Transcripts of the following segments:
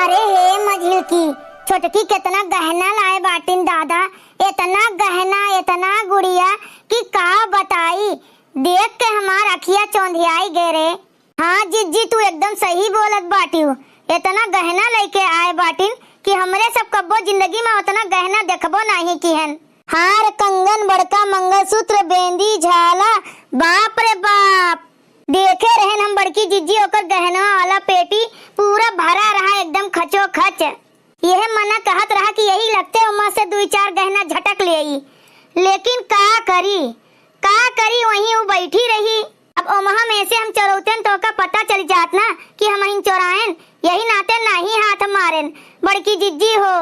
अरे हे मझिल की छोटकी कितना गहना लाए बाटिन दादा, इतना गहना इतना गुड़िया कि का बताई। देख के हमार अखिया चौंधियाई गए रे। हाँ जिज्जी तू एकदम सही बोलत बाटी हूँ। इतना गहना लेके आए बाटिन कि हमरे सब कब्बो जिंदगी में उतना गहना देखबो नहीं किहन। हार कंगन बड़का मंगलसूत्र बेंदी झाला, बाप रे बाप। देखे रहन हम बड़की जिज्जी ओकर गहना वाला पेटी पूरा भरा रहा एकदम खचो खच। यह मना कहत रहा कि यही लगते उमा से 2-4 गहना झटक ले, लेकिन का करी वहीं वो बैठी रही। अब ओमहा में से हम चोरौतन तो का पता चल जात ना कि हम ही चोरायन, यही नाते नहीं हाथ मारेन। बड़की जिज्जी हो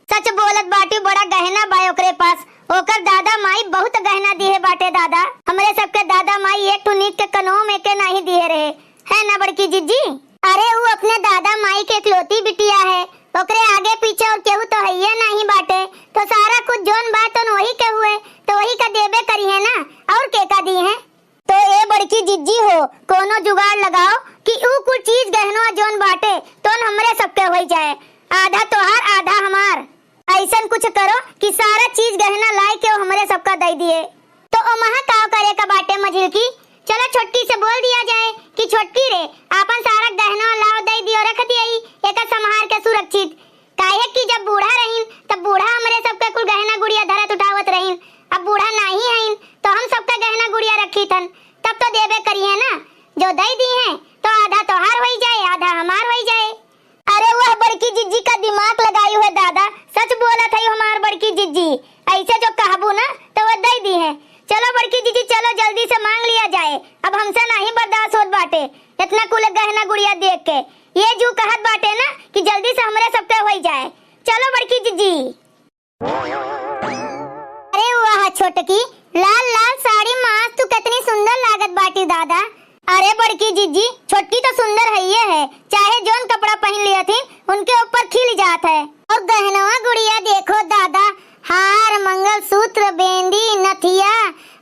सच बोलत बाटी, बड़ा गहना बा ओकरे पास। ओकर दादा माई बहुत गहना दिए बाटे दादा। हमरे सबके दादा माई एक ठो नीक के कनो में के नहीं दिए रहे है ना बड़की जिज्जी। अरे वो अपने दादा माई के इकलौती बिटिया है, ओकरे आगे पीछे और केहू तो है नहीं बाटे। तो सारा कुछ जोन बात तो वही के हुए तो वही का देबे करी है ना, और के का दी है। तो ए बड़की जिज्जी हो कोनो जुगाड़ लगाओ कि ऊ कुछ चीज गहनो जोन बाटे तो हमरे सबके हो जाए, आधा तोहार आधा हमार। ऐसा कुछ करो कि सारा चीज गहना लाई के हमरे सबका दे दिए। तो ओमहा का करे का बाटे मझिल की। चलो छोटकी से बोल दिया जाए कि छोटकी रे आपन सारा गहना लाओ दे दियो, रख दियई एका संभाल के सुरक्षित। काहे कि जब बूढ़ा रहीन तब बूढ़ा हमरे सबके कुल गहना गुड़िया धरत उठावत रहीन। अब बूढ़ा नहीं हईन तो हम सबका गहना गुड़िया रखी थन, तब तो देबे करी है ना। जो दे दी है तो आधा तोहार हो जाए आधा हमार हो जाए। अरे वह बड़की जिज्जी का दिमाग लगाई हुए दादा, सच बोला था हमार बड़की जिज्जी। ऐसे जो कहबू ना तो वो दे दी है। चलो बड़की जिज्जी चलो जल्दी से मांग लिया जाए, अब हमसे नहीं बर्दाश्त होत बाटे इतना कुल गहना गुड़िया देख के। ये जो कहत बाटे ना कि जल्दी से हमरे सबके हो जाए। चलो बड़की जिज्जी। अरे वाह छोटकी लाल लाल साड़ी मां तू कितनी सुंदर लागत बाटी दादा। अरे बड़की जिज्जी छोटकी तो सुंदर है ये है, चाहे जोन कपड़ा पहन लिया थी उनके ऊपर खिल जात है। और गहनवा गुड़िया देखो दादा, हार मंगलसूत्र बेंदी नथिया,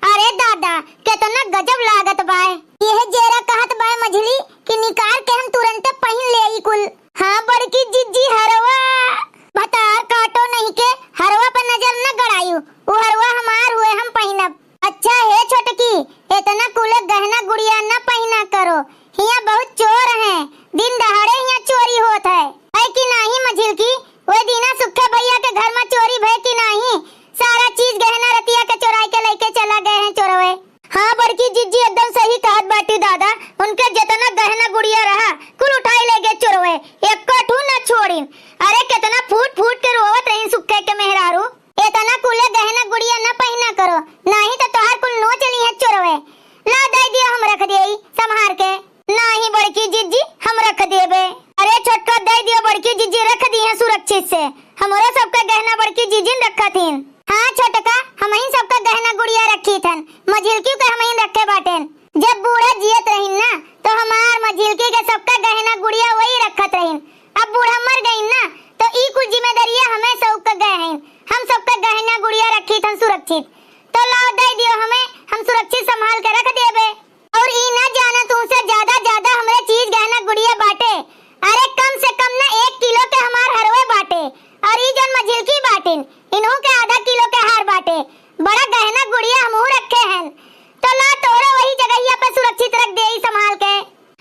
अरे दादा कितना गजब लागत बाय। यह जेरा कहत बाय मझली कि निकाल के हम तुरंत पहन ले ई कुल। हाँ बड़की जिज्जी हरवा भतार काटो नहीं के हरवा पर नजर न गड़ायू, वो हरवा हमार हुए हम पहनब। अच्छा है छोटकी इतना कुल गहना गुड़िया न पहना करो, हिया बहुत चोर हैं, दिन दहाड़े हिया चोरी होत है कि नहीं मझिल की। वो दीना सुखे भैया के घर में चोरी भय कि नहीं, सारा चीज गहना रतिया के चुराई के लेके चला गए हैं चोरवे। हाँ बड़की जिज्जी एकदम सही कहत बाटी दादा, उनके जितना गहना गुड़िया रहा कुल उठाई ले गए चोरवे, एक कठू न छोड़ी। अरे कितना फूट फूट के रोवत रही सुखे के मेहरारू। इतना कुल गहना गुड़िया न पहना करो, नहीं तो तोहार कुल नो चली है चोरवे। ला दे दियो हम रख दियई संभाल के। नहीं बड़की जिज्जी हम रख देबे। अरे छोटका दे दियो बड़की जिज्जी रख दी है सुरक्षित से, हमारा सबका गहना बड़की जिज्जी ने रखा थीन। हाँ छोटका हम ही सबका गहना गुड़िया रखी थन, मझिलकी के हम ही रखे बाटेन। जब बूढ़ा जियत रहीन ना तो हमार मझिलकी के सबका गहना गुड़िया वही रखत रहीन। अब बूढ़ा मर गईन ना तो ई कुल जिम्मेदारियां हमें सब का गए हैं, हम सबका गहना गुड़िया रखी थन सुरक्षित। तो लाओ दे दियो हमें, हम सुरक्षित संभाल के रख देबे। और ई ना जाना तुमसे ज्यादा हमरे चीज गहना गुड़िया बाटे। अरे कम से कम ना 1 किलो के हमार हरवे बाटे, और ई जन मझिलकी बाटिन इन्हों के आधा किलो के हार बाटे। बड़ा गहना गुड़िया हमहू रखे हैं, तो ला तोरा वही जगहिया पे सुरक्षित रख दे संभाल के।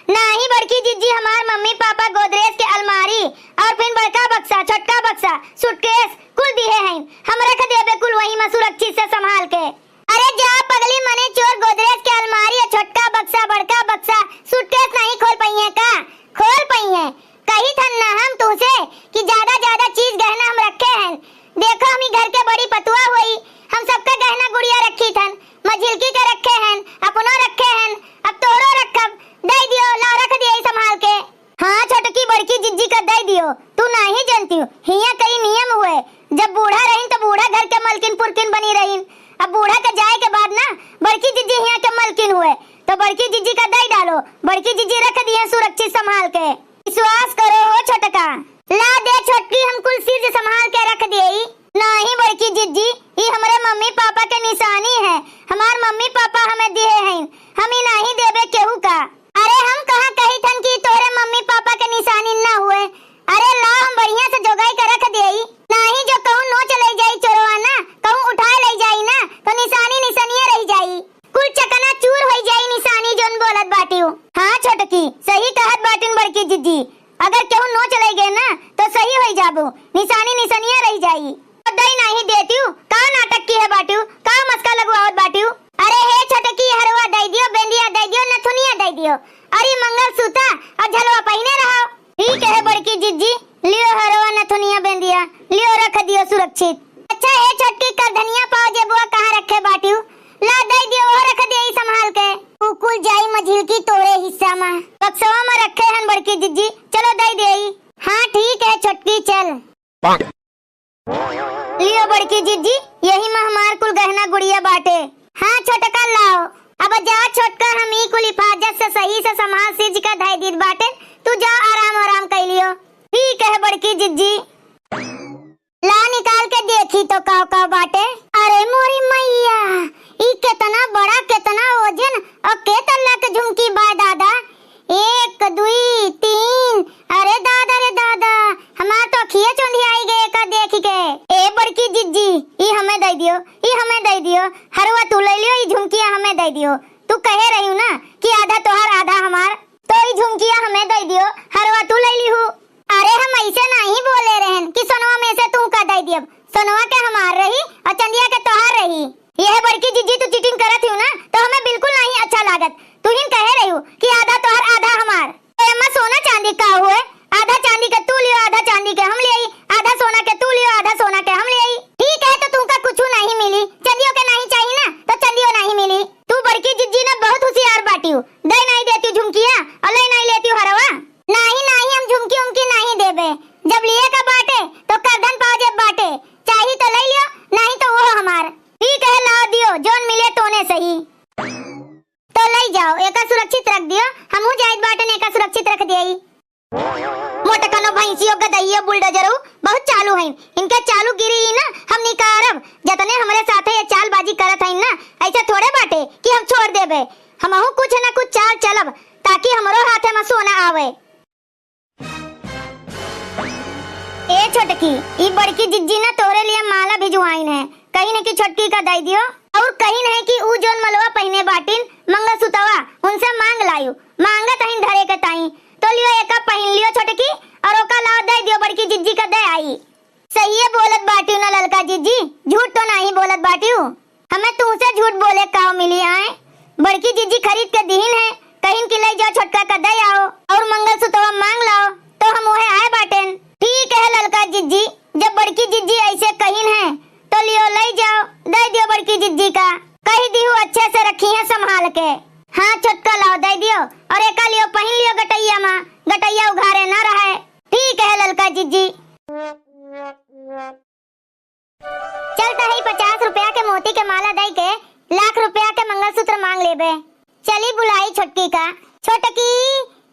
नहीं बड़की जिज्जी हमार मम्मी पापा गोदरेज के अलमारी और फिर बड़का बक्सा छोटका बक्सा सूटकेस कुल दिए हैं, हम रख देबे कुल वही में सुरक्षित से संभाल के। अरे जा पगली मने चोर गोदरेज के अलमारी छोटका बक्सा बड़का बक्सा सूटकेस नहीं खोल पाई है का? खोल पाई है। कही थन ना हम तुझसे कि ज्यादा चीज गहना हम रखे हैं। देखो हम घर के बड़ी पतुआ हुई, हम सबका गहना गुड़िया रखी थन, मझिलकी के रखे हैं अपनो रखे हैं, अब तोरो रखब। दे दियो ला रख दिए संभाल के। हाँ छोटकी बड़की जिज्जी का दे दियो, तू नहीं जानती हिया कई नियम हुए। जब बूढ़ा रहीन तो बूढ़ा घर के मलकिन पुरकिन बनी रहीन, अब बूढ़ा के जाए के बाद ना बड़की जिज्जी हिया के मलकिन हुए, तो बड़की जिज्जी का दे डालो, बड़की जिज्जी रख दिए सुरक्षित संभाल के। विश्वास करो हो छोटका। ला दे छोटकी हम कुल चीज संभाल के रख दिए। नहीं बड़की जिज्जी ये हमारे मम्मी पापा के निशानी है, हमार मम्मी पापा हमें दिए हैं, हम ही नहीं देबे केहू का। अरे हम कहाँ कही थन कि तोरे मम्मी पापा के निशानी ना हुए। अरे ला हम बाबू, निशानी निशानिया रह जाई। दई नहीं देती हूँ, का नाटक की है बाटू, का मस्का लगवावत बाटू। अरे हे छोटकी, हरवा दई दियो, बेंदिया दई दियो, नथुनिया दई दियो, अरे मंगल सूता और झलवा पहने रहो। ठीक है बड़की जिज्जी, लियो हरवा नथुनिया बेंदिया, लियो रख दियो सुरक्षित। अच्छा हे छोटकी, कर धनिया पाव जेबुआ कहाँ रखे बाटू, ला दई दियो, वो रख दियो संभाल के। कुकुल जाई मझिल की तोरे हिस्सा में बक्सवा में रखे हैं बड़की जिज्जी, चलो दई देई। हाँ ठीक है छोटकी, चल लियो बड़की जिज्जी, यही में हमार कुल गहना गुड़िया बाटे। हाँ छोटका लाओ, अब जा छोटका, हम ही कुल हिफाजत से सही से संभाल सिज का धाई दीद बाटे, तू जा आराम आराम कर लियो। ठीक है बड़की जिज्जी, ला निकाल के देखी तो काव काव बाटे। अरे मोरी मैया, ई कितना बड़ा कितना वजन और के तल्ला के झुमकी बा दादा, 1 2 3, अरे दादा रे दादा, हमार तो खिए चोंधी आई गए का देख के। ए बड़की जिज्जी, ई हमें दे दियो, ई हमें दे दियो, हरवा तू ले लियो, ई झुमकिया हमें दे दियो। तू कहे रही हूँ ना कि आधा तोहार आधा हमार, तो ई झुमकिया हमें दे दियो, हरवा तू ले ली हूँ। अरे हम ऐसे नहीं बोले रहन कि सोनवा में से तू का दे दियो, सोनवा के हमार रही और चंदिया के तोहार रही। यह बड़की जिज्जी तू चीटिंग करत हूँ ना, तो हमें बिल्कुल नहीं अच्छा लागत। तू ही कहे रही हूँ कि आधा तोहार आधा हमार, तो अम्मा सोना चांदी का हुए, आधा चांदी के तू लियो, आधा चांदी के हम ले आई, आधा सोना के तू लियो, आधा सोना के हम ले आई। ठीक है, तो तुमका कुछ नहीं मिली, चंदियों के नहीं चाहिए ना, तो चंदियों नहीं मिली। तू बड़की जिज्जी ने बहुत होशियार बाटी हूँ, दे नहीं देती झुमकिया और ले नहीं लेती हरवा। नहीं नहीं, हम झुमकी उमकी नहीं देबे, जब लिए का बाटे तो करधन पाव जेब बाटे, चाहिए तो ले लियो, नहीं तो वो हमार। ठीक है, लाओ दियो, जोन मिले तोने सही, तो ले जाओ, एका सुरक्षित रख दियो, हमहू जाइत बाटे ने एका सुरक्षित रख दियई। मोटकनो भैंसियो गदइयो बुलडोजरो बहुत चालू हैं, इनके चालू गिरी ही ना हम निकारब, जतने हमारे साथे ये चालबाजी करत हैं ना, ऐसा थोड़े बाटे कि हम छोड़ देबे, हमहू कुछ ना कुछ चाल चलब ताकि हमरो हाथे में सोना आवे। ए छोटकी, ई बड़की जिज्जी ना तोरे लिए माला भिजवाइन है, कहीं न कि छोटकी का दई दियो, और कहीं नहीं कि ऊ जोन मलवा पहने बाटिन मंगलसूतवा उनसे मांग लायू, मांगत हईन धरे के ताई, तो लियो एका पहन लियो छोटकी, और ओका लाओ दे दियो बड़की जिज्जी का दे आई। सही है बोलत बाटियो ना ललका जिज्जी, झूठ तो नहीं बोलत बाटियो, हमें तुमसे झूठ बोले काव मिली आए। बड़की जिज्जी खरीद के दीन है, कहीं कि ले जाओ छोटका का दे आओ और मंगलसूतवा मांग लाओ, तो हम वहे आए बाटेन। ठीक है ललका जिज्जी, जब बड़की जिज्जी ऐसे कहीं है तो लियो ले जाओ, दे दियो बड़की जिज्जी का, कही दी हूँ अच्छे से रखी है संभाल के। हाँ छोटका लाओ दे दियो, और एका लियो पहन लियो गटैया में, गटैया उघारे ना रहे। ठीक है ललका जिज्जी, चलता ही 50 रुपया के मोती के माला दे के 1,00,000 रुपया के मंगलसूत्र मांग लेबे। चली बुलाई छोटकी का। छोटकी,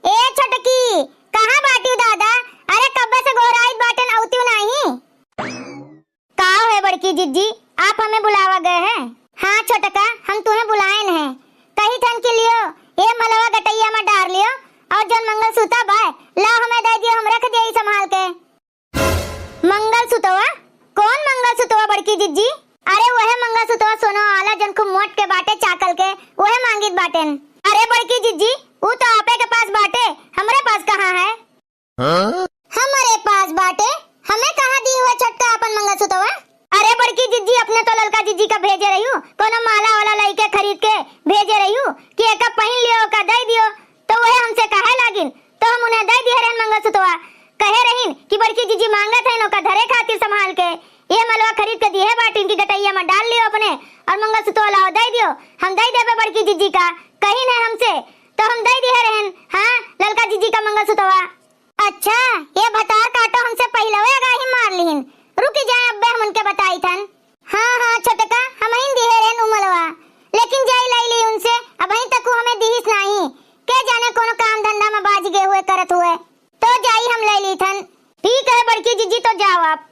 ए छोटकी, कहाँ बाटियो दादा, अरे कब्बे से गोराइत बाटन औतियो नहीं। काव है बड़की जिज्जी, आप हमें बुलावा गए हैं? हाँ छोटका, हम तुम्हें बुलाए हैं, कही थन के लियो, ये मलवा गटैया में डाल लियो, और जन मंगलसूत्र बाय लाओ हमें दे दियो, हम रख दिए संभाल के। मंगलसूत्र? कौन मंगलसूत्र बड़की जिज्जी? अरे वह मंगलसूत्र सोना वाला जन को मोट के बाटे चाकल के, वह मांगित बाटेन। अरे बड़की जिज्जी, वो तो आपे के पास बाटे, हमारे पास कहाँ है? हमारे पास बाटे, हमें कहाँ दी हुआ छोटका अपन मंगलसूत्र? अरे बड़की जिज्जी, अपने तो ललका जिज्जी का भेजे रही हूँ, कोनो माला वाला लइके खरीद के भेजे रही हूँ कि एका पहन लियो का दे दियो, तो वह हमसे कहे लागिन, तो हम उन्हें दे दिए रहन मंगलसूत्र, कहे रहीन कि बड़की जिज्जी मांगत है नौका धरे खातिर संभाल के, ये मलवा खरीद के दिए बाटिन की गटैया में डाल लियो अपने, और मंगलसूत्र लाओ दे दियो, हम दे देबे बड़की जिज्जी का, कहीं है हमसे, तो हम दे दिए रहन। हाँ ललका जिज्जी का मंगलसूत्र। अच्छा, ये भतार काटो हमसे पहले वे गाही मार लीन, रुक जाए अब्बे हम उनके बताई थन। हाँ हाँ छोटका, हम ही दिए रहन उमलवा, लेकिन जाई लाई ली उनसे, अब ही तक वो हमें दिहिस नहीं, के जाने कोनो काम धंधा में बाज गए हुए करत हुए, तो जाई हम ले ली थन। ठीक है बड़की जिज्जी, तो जाओ आप।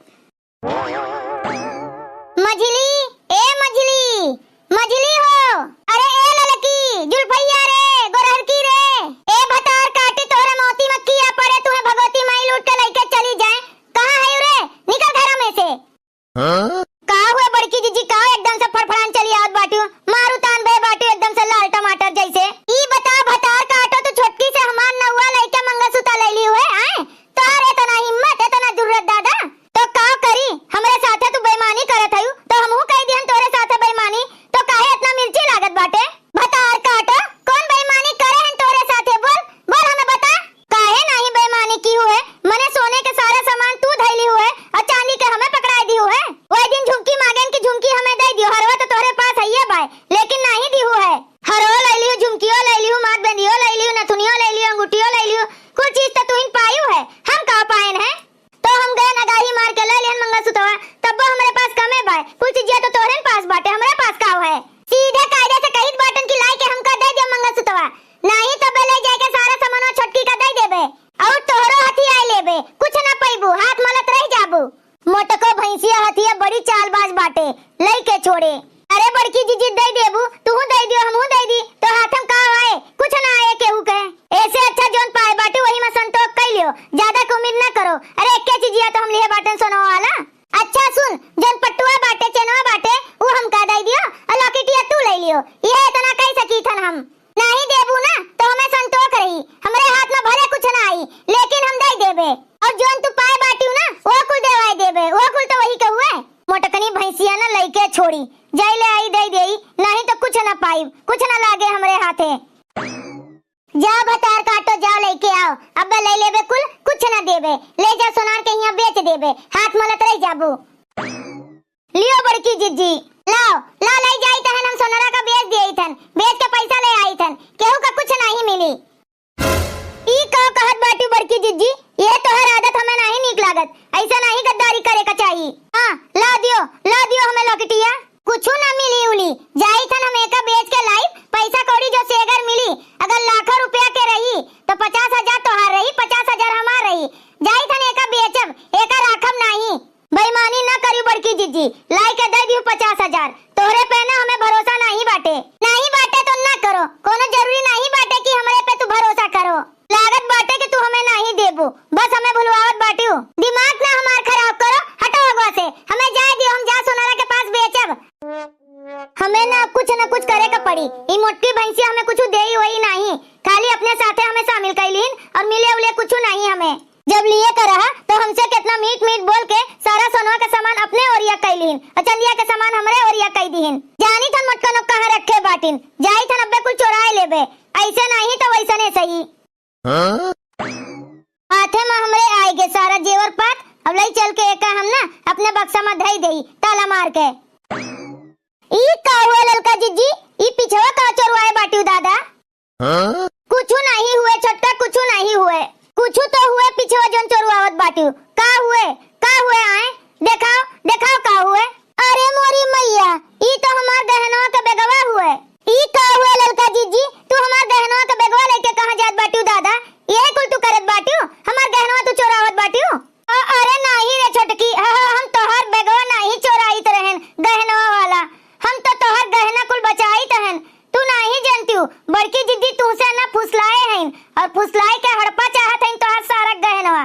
मझली, ए मझली, मझली हो, अरे ए ललकी, जुल्फैया रे, गोरहरकी रे, ए भतार काटी तोरे मोती मक्खिया पड़े, तुम्हें भगवती माई लूट के लेके चली जाए, कहाँ है रे, निकल घर में से। कहाँ हुए बड़की जिज्जी, कहाँ एकदम से फड़फड़ान चली आवत बाटियो, मारू तान बे बाटियो एकदम से लाल टमाटर जैसे। ई बता भतार काटो तो छोटकी से हमार नौवा लेके मंगलसूत्र ले ली हुए आए, तारे इतना हिम्मत इतना जुर्रत दादा, बड़ी चालबाज बाटे, लई के छोड़े। अरे बड़की जीजी दे देबू, तू दे दियो, हमहू दे दी, तो हाथम का आए, कुछ ना आए केहू के। ऐसे अच्छा जोन पाए बाटे वही में संतोष कर लियो, ज्यादा के उम्मीद ना करो। अरे एक चीजिया तो हम लिए बाटन सोनो वाला। अच्छा सुन, जोन पट्टुआ बाटे चेनवा बाटे वो हम का दे दियो, और लॉकेटिया तू ले लियो। ये इतना कह सकी थन हम। नहीं देबू ना तो हमें संतोष रही, हमरे हाथ में भले कुछ ना आई, लेकिन हम दे देबे। और जोन तू पाए बाटी ना वो कुल देवाई देबे, वो कुल तो वही कहू है। मोटकनी भैंसिया ना लइके छोड़ी, जाई ले आई दे देई, नहीं तो कुछ ना पाई, कुछ ना लागे हमरे हाथे। जा भतार काटो, जाओ लेके आओ, अब ले लेबे कुल, कुछ ना देबे, ले जा सोनार के यहाँ बेच देबे, हाथ मलत रह जाबू। लियो बड़की जीजी, लाओ ला ले जाई तहन हम सोनारा का बेच दिए थन, बेच के पैसा ले आई थन, केहू का कुछ नहीं मिली। ई का कहत बाटी बड़की जीजी, ये तोहर आदत हमें नहीं नीक लागत, ऐसा नहीं गद्दारी करे का चाहिए। हां ला दियो हमें लॉकेटिया, कुछ ना मिली उली, जाई थन हम एका बेच के लाई, पैसा कौड़ी जो सेगर मिली, अगर लाखों रुपया के रही तो 50,000 तोहार रही, 50,000 हमार रही। जाई थन एका बेचब, एका राखब नहीं। बेईमानी ना करी बड़की जीजी, लाई के दे दियो 50,000, तोहरे पे ना हमें भरोसा नहीं बाटे। नहीं बाटे तो ना करो, कोनो जरूरी नहीं बाटे कि हमरे पे तू भरोसा करो। लागत बाटे कि तू हमें नहीं देबू, बस हमें भुलवावत बाटी हो। दिमाग ना हमार खराब करो, हटो अगवा से, हमें जाए दियो, हम जा सोनारा के पास बेचब। हमें ना कुछ करे का पड़ी, ई मोटकी भैंसिया हमें कुछ दे ही वही नहीं, खाली अपने साथे हमें शामिल कैलीन और मिले उले कुछ नहीं हमें। जब लिए का रहा तो हमसे कितना मीठ बोल के सारा सोनवा का सामान अपने ओरिया कैलीन और चंदिया के सामान हमरे ओरिया कई दीहिन। जानी थन मटकनो कहां रखे बाटिन, जाई थन अब्बे कुल चोराए लेबे, ऐसे नहीं तो वैसे नहीं सही। हाथे में हमरे आएगे सारा जेवर पात, अब लई चल के एका हम ना अपने बक्सा में धई देई ताला मार के। ई का हुआ ललका जीजी, ई पिछवा का चोरवाए बाटी दादा। कुछ नहीं हुए छोटका, कुछ नहीं हुए, कुछ तो हुए पिछवा जोन चोरवावत बाटी। का हुए आए, देखाओ का हुए। अरे मोरी मैया, ई तो हमार गहनवा का बेगवा हुए। ई का हुए ललका जीजी, तू हमार गहनवा का बेगवा लेके कहां जात बाटी दादा? ये कुल तू करत बाटी, हमार गहनवा तू चोरावत बाटी। अरे नहीं रे छोटकी, हम तोहर बेगवा नहीं चोराईत रहन, गहनवा वाला हम तो तोहर गहना कुल बचाई तहन। तू नहीं जानती, बड़की जिद्दी तू से ना फुसलाए हैं और फुसलाए के हड़पा चाहत हैं तोहर सारा गहनवा।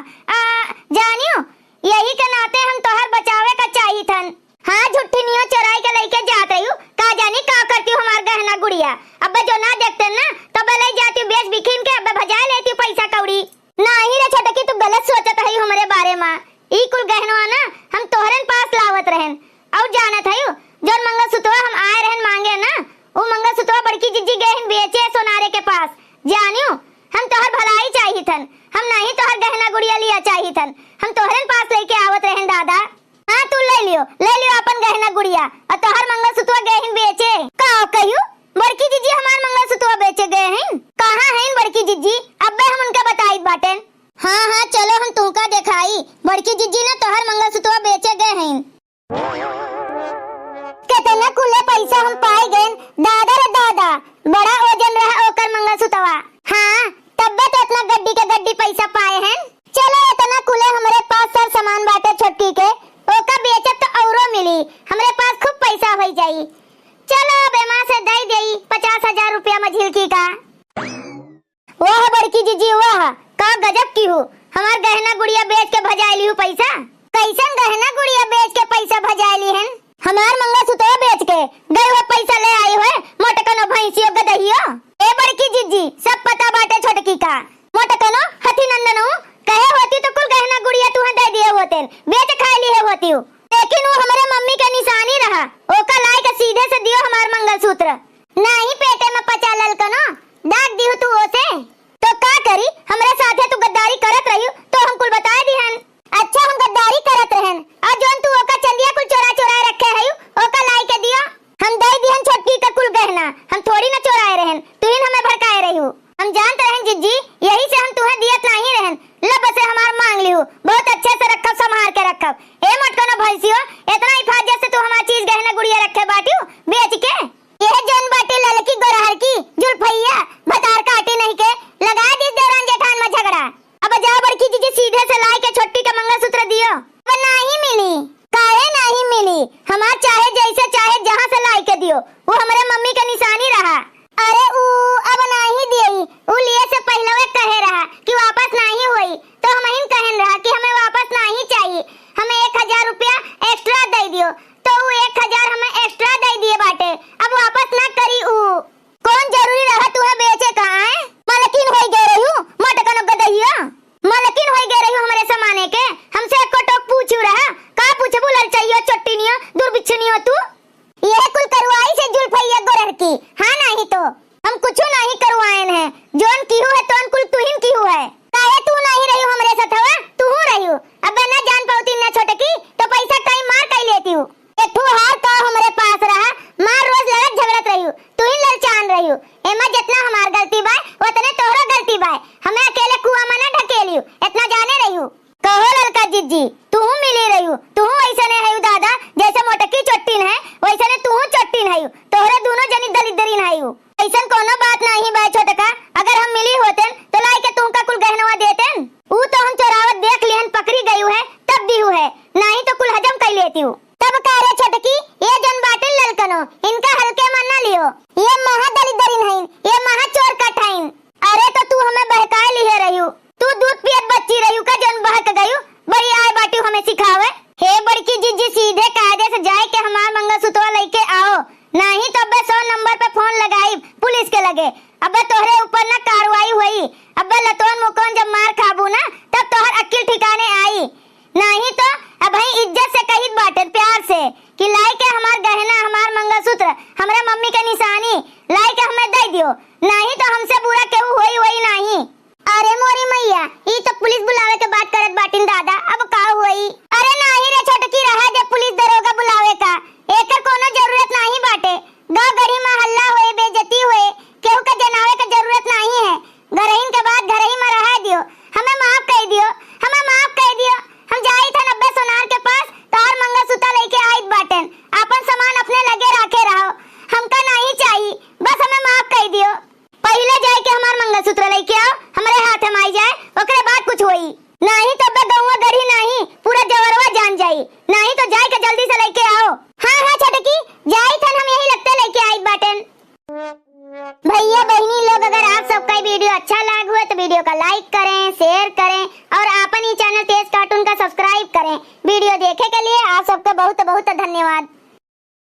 जानियो यही के नाते हम तोहर बचावे का चाहिए थन। हाँ झुट्ठिनियो चोराई के लेके जात रही, का जानी का करती हमार गहना गुड़िया। अब जो ना देखते ना तब ले जाती बेच बिखिन के, अब भजा लेती पैसा कौड़ी। नहीं रे छोटकी, तू गलत सोचत है हमारे बारे में। ई कुल गहनवा ना हम तोहरे पास लावत रहन, और जानत है जोन मंगलसूत्र हम आए रहन मांगे ना, वो मंगलसूत्र बड़की जिज्जी गहन बेचे सोनारे के पास। जानियो हम तोहर भलाई चाहिए थन, हम नहीं तोहर गहना गुड़िया लिया चाहिए थन, हम तोहरे पास लेके आवत रहन दादा। हाँ तू ले लियो अपन गहना गुड़िया और तोहर मंगलसूत्र गहन बेचे। का कहियो बड़की जिज्जी हमार मंगलसूत्र बेचे गए हैं, कहाँ हैं बड़की जिज्जी? अब्बे हम उनका बताई बाटेन। हाँ चलो हम तुमका दिखाई, बड़की जिज्जी ने तोहर मंगलसूत्र बेचे गए हैं। कितना कुले पैसा हम पाए गए दादा रे दादा, बड़ा वजन रहा ओकर मंगलसूत्रवा। हाँ तब्बे तो इतना गड्डी के गड्डी पैसा पाए हैं। चलो इतना कुले हमारे पास सर सामान बाटे छोटकी के, ओका बेचब तो औरो मिली, हमारे पास खूब पैसा हो जाई। चलो बेमा से दई देई 50,000 रुपया मझिलकी का। वाह बड़की जीजी वाह, का गजब की हो, हमार गहना गुड़िया बेच के भजाइली हूँ पैसा। कैसन गहना गुड़िया बेच के पैसा भजाइली हैं? हमार मंगलसूत्र बेच के गए हुए पैसा ले आई हुए मोटकनो भैंसियो गदहियो। ए बड़की जिज्जी सब पता बाटे छोटकी का। मोटकनो हथी नंदनो कहे होती तो कुल गहना गुड़िया तू दे दिए होते, बेच खा लिए होती, लेकिन वो हमारे मम्मी का निशानी रहा, ओका लाई के सीधे से दियो हमार मंगलसूत्र। नहीं पेटे में पचा ललकनो दाग दियो तू ओसे, तो का करी हमरे साथे तू गद्दारी करत रही तो हम कुल बता दिहन। अच्छा हम गद्दारी करत रहन, और जोन तू ओका चंदिया कुल चोरा रखे है ओका लाई के दियो, हम दे दिहन छोटकी का कुल गहना, हम थोड़ी ना चोराए रहन, तू ही हमें भड़काए रही हो। हम जानते रहन जिज्जी, यही से हम तुम्हें दियत नहीं रहन, लब से हमार मांग लियो, बहुत अच्छे से रखब, संभाल के रखब। ए मटकनो भैंसियो, इतना हिफाजत से तू हमार चीज गहना गुड़िया रखे बाटियो बेच के। यह जोन बाटी ललकी गोरहर की जुल्फैया भतार काटी नहीं के लगा दी देरान जेठान में झगड़ा। अब जा बड़की जीजी सीधे से लाई के छोटकी का मंगलसूत्र दियो। अब नहीं मिली, काहे नहीं मिली, दियो, वो हमारे मम्मी का निशानी रहा। अरे ऊ अब नहीं दियई, ऊ लिए से पहले वे कहे रहा कि वापस नहीं होई, तो हम इन कहन रहा कि हमें वापस नहीं चाहिए, हमें 1000 रुपया एक्स्ट्रा दे दियो, तो वो 1000 हमें एक्स्ट्रा दे दिए बाटे, अब वापस ना करी। ऊ कौन जरूरी रहा तुम्हें बेचे का है? मलकिन होई गए रही हूँ, मटकन गदहिया मलकिन होई गए रही हूँ हमारे समाने के। हमसे एक टोक पूछू रहा, का पूछबू ललचइयो चट्टीनिया दुर्बिच्छनियो तू। यह कुल करवाई से जुल्फैया गोरर की, हाँ नहीं तो हम कुछ नहीं करवाएन है, जोन कीहू है तोन कुल तुहिन कीहू है। काहे तू नहीं रही हूँ हमरे साथ हवा, तू हूँ रही हूँ। अब ना जान पाऊती ना छोटकी, तो पैसा टाइम मार कई लेती हूँ। एक ठू हार का हमारे पास रहा, मार रोज लड़त झगड़त रही हूँ, तू ही ललचान रही हूँ। एमा जितना हमार गलती बाय, उतने तोहरा गलती बाय, हमें अकेले कुआं में ना ढकेलियो, इतना जाने रही हूँ। कहो ललका जीजी, तू मिली रही हूँ, तू ऐसा नहीं है दादा, जैसे मोटकी चट्टीन है वैसे ने तू चट्टीन है, तोहरे दोनों जनी दलिदरीन है। ऐसा कोनो बात नहीं बाय छोटका, अगर हम मिली होतेन तो लाई के तुमका कुल गहनवा देतेन। ऊ तो हम चोरावत देख लिहन पकड़ी गई है तब दी है, नहीं तो कुल हजम कर लेती हूँ। तब कह रहे छोटकी, ये जन बाटन ललकनो, इनका हल्के मन ना लियो, ये महा दलिदरीन है, ये महा चोर कठाइन। अरे तो तू हमें बहका लिए रही हूँ, तू दूध पियत बच्ची रही का जन बहक गई बड़ी आय बाटी हमें सिखावे। हे बड़की जीजी, सीधे कायदे से जाए के हमार मंगलसूत्र लेके आओ, नहीं तो अबे 100 नंबर पे फोन लगाई पुलिस के लगे, अबे तोहरे ऊपर ना कार्रवाई हुई। अबे लतोन मुकोन जब मार खाबू ना तब तोहर अक्ल ठिकाने आई, नहीं तो अब ही इज्जत से कहित बाटे प्यार से कि लाई के हमार गहना हमार मंगलसूत्र हमारे मम्मी के निशानी लाई के हमें दे दियो, नहीं तो हमसे बुरा केहू होई होई नहीं। अरे मोरी मैया, ई तो पुलिस बुलावे के बात करत बाटिन दादा, अब का होई? अरे नहीं रे छोटकी, रहा जब पुलिस दरोगा बुलावे का, एकर कोनो जरूरत नहीं बाटे। गांव गढ़ी में हल्ला होए, बेइज्जती होए, केहू का जनावे का जरूरत नहीं है। घरहीन के बाद घरही में रहा दियो, हमें माफ कर दियो, हमें माफ कर दियो। हम जाई था 90 सोनार के पास, तार मंगलसूत्र लेके आइत बाटन, अपन सामान अपने लगे रखे रहो, हमका नहीं चाहिए, बस हमें माफ कर दियो। पहले जाए के हमार मंगलसूत्र लेके आओ, हमारे हाथ में आई जाए, ओकरे बाद कुछ होई, नहीं तो बे गौवा गढ़ी नहीं पूरा जवरवा जान जाई, नहीं तो जाए के जल्दी से लेके आओ। हाँ हाँ छोटकी, जाई थन हम यही लगते लेके आई बाटन। भैया बहनी लोग, अगर आप सबका वीडियो अच्छा लगा हुआ तो वीडियो का लाइक करें, शेयर करें, और आप